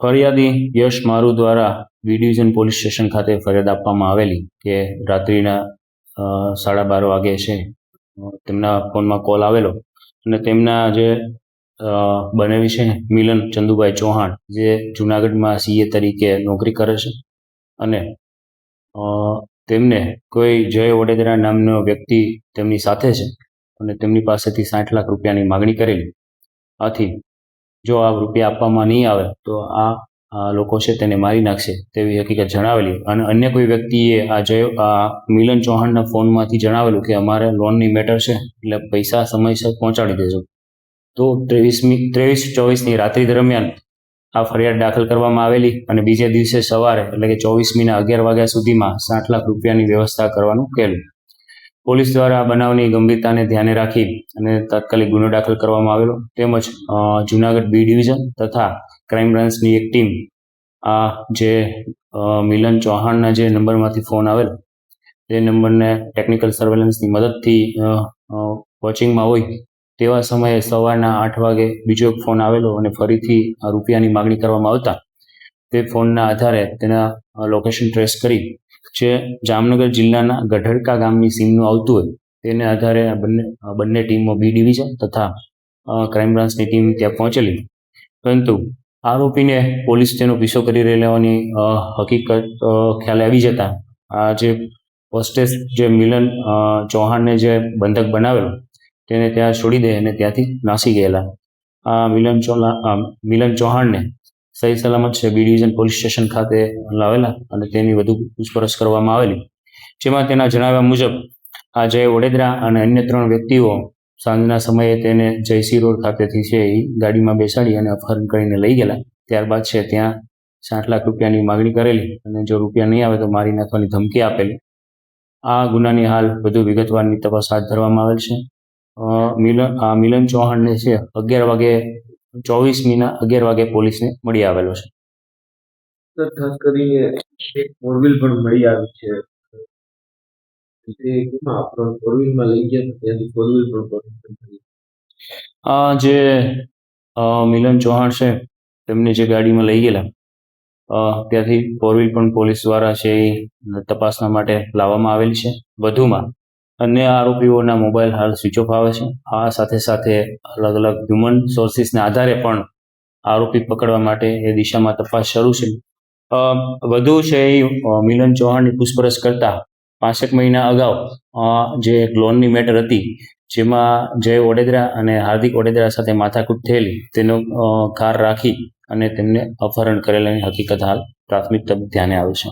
ફરિયાદી યશ મારુ દ્વારા બી ડિવિઝન પોલીસ સ્ટેશન ખાતે ફરિયાદ આપવામાં આવેલી કે રાત્રિના 12:30 વાગે છે તેમના ફોનમાં કોલ આવેલો અને તેમના જે બનેવી છે મિલન ચંદુભાઈ ચૌહાણ, જે જુનાગઢમાં સીએ તરીકે નોકરી કરે છે અને તેમને કોઈ જય ઓડેદરા નામનો વ્યક્તિ તેમની સાથે છે અને તેમની પાસેથી 60 લાખ રૂપિયાની માગણી કરેલી. આથી જો આ રૂપિયા આપવામાં નહીં આવે તો આ લોકો છે તેને મારી નાખશે તેવી હકીકત જણાવેલી. અને અન્ય કોઈ વ્યક્તિએ આ મિલન ચૌહાણના ફોનમાંથી જણાવેલું કે અમારે લોનની મેટર છે એટલે પૈસા સમયસર પહોંચાડી દેજો. તો 23-24ની રાત્રિ દરમિયાન આ ફરિયાદ દાખલ કરવામાં આવેલી અને બીજા દિવસે સવારે એટલે કે 24મીના 11 વાગ્યા સુધીમાં 60 લાખ રૂપિયાની વ્યવસ્થા કરવાનું કહેલું. પોલીસ દ્વારા આ બનાવની ગંભીરતાને ધ્યાને રાખી અને તાત્કાલિક ગુનો દાખલ કરવામાં આવેલો. તેમજ જુનાગઢ બી ડિવિઝન તથા ક્રાઇમ બ્રાન્ચની એક ટીમ આ જે મિલન ચૌહાણના જે નંબરમાંથી ફોન આવેલો તે નંબરને ટેકનિકલ સર્વેલન્સની મદદથી વોચિંગમાં હોય તેવા સમયે સવારના 8 વાગે બીજો એક ફોન આવેલો અને ફરીથી રૂપિયાની માગણી કરવામાં આવતા તે ફોનના આધારે તેના લોકેશન ટ્રેસ કરી જે જામનગર જિલ્લાના ગઢડકા ગામની સીમનું આવતું હોય તેને આધારે બંને ટીમો બી ડિવિઝન તથા ક્રાઇમ બ્રાન્ચની ટીમ ત્યાં પહોંચેલી. પરંતુ આરોપીને પોલીસ તેનો પીછો કરી રહેવાની હકીકત ખ્યાલે આવી જતા આ જે હોસ્ટેસ જે મિલન ચૌહાણને જે બંધક બનાવેલો તેને ત્યાં છોડી દે અને ત્યાંથી નાસી ગયેલા. આ મિલન ચૌહાણને સહી સલામત છે બી ડિવિઝન પોલીસ સ્ટેશન ખાતે લાવેલા અને તેની વધુ પૂછપરછ કરવામાં આવેલી, જેમાં તેના જણાવ્યા મુજબ આ જય ઓડેદરા અને અન્ય 3 વ્યક્તિઓ સાંજના સમયે તેને જયસી રોડ ખાતેથી છે એ ગાડીમાં બેસાડી અને અપહરણ કરીને લઈ ગયેલા. ત્યારબાદ છે ત્યાં 60 લાખ રૂપિયાની માગણી કરેલી અને જો રૂપિયા નહીં આવે તો મારી નાખવાની ધમકી આપેલી. આ ગુનાની હાલ વધુ વિગતવારની તપાસ હાથ ધરવામાં આવેલ છે. મિલન ચૌહાણને છે 24મીના 11 વાગે પોલીસને મળી આવેલો છે. ખાસ કરીને એક ફોરવ્હીલ પણ મળી આવી છે. ફોરવ્હીલમાં લઈ ગયા ત્યાંથી ફોરવ્હીલ પણ આ જે મિલન ચૌહાણ છે તેમને જે ગાડીમાં લઈ ગયેલા ત્યાંથી ફોરવ્હીલ પણ પોલીસ દ્વારા છે એ તપાસના માટે લાવવામાં આવેલી છે. વધુમાં અન્ય આરોપીઓના મોબાઈલ હાલ સ્વિચ ઓફ આવે છે. આ સાથે સાથે અલગ અલગ હ્યુમન સોર્સિસના આધારે પણ આરોપી પકડવા માટે એ દિશામાં તપાસ શરૂ છે. વધુ છે એ મિલન ચૌહાણની પૂછપરછ કરતા 5 મહિના અગાઉ જે એક લોનની મેટર હતી જેમાં જય ઓડેદરા અને હાર્દિક ઓડેદરા સાથે માથાકૂટ થયેલી તેનો કાર રાખી અને તેમને અપહરણ કરેલાની હકીકત હાલ પ્રાથમિક ધ્યાને આવે છે.